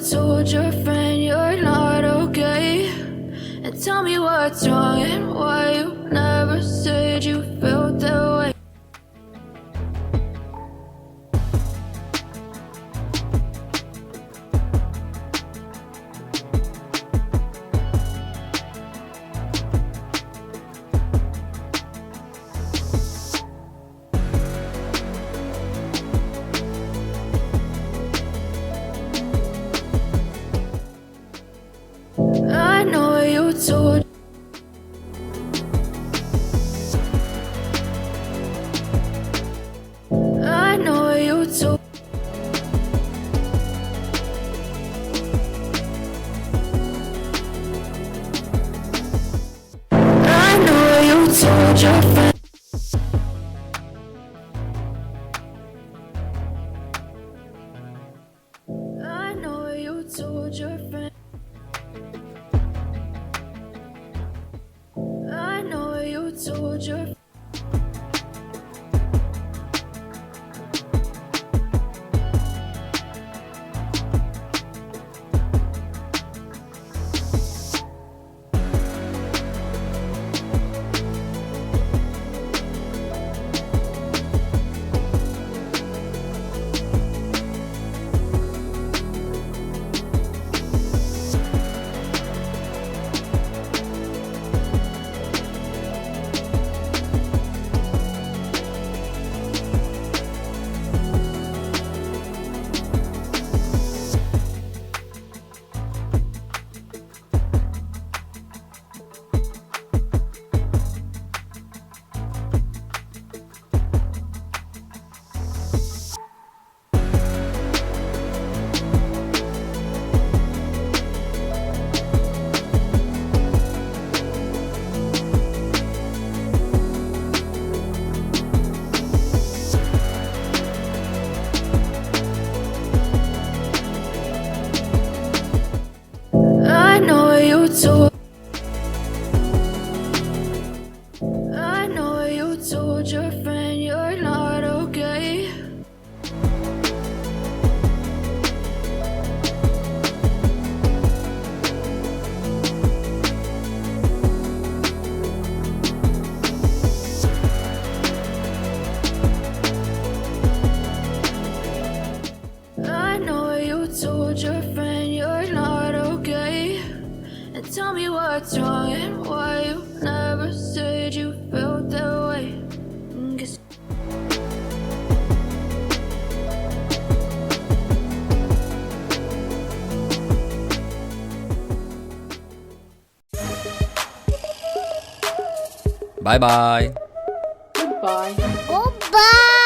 told your friend you're not okay, and tell me what's wrong and why you never said you felt that way. I know you told. I know you told. I know you told your friend. I know you told your friend. I know you told your. I know you told. I know you told your friend you're not okay. I know you told your friend you're not okay, and tell me what's wrong and why you never said you felt that way. 'Cause Bye bye. Goodbye. Goodbye.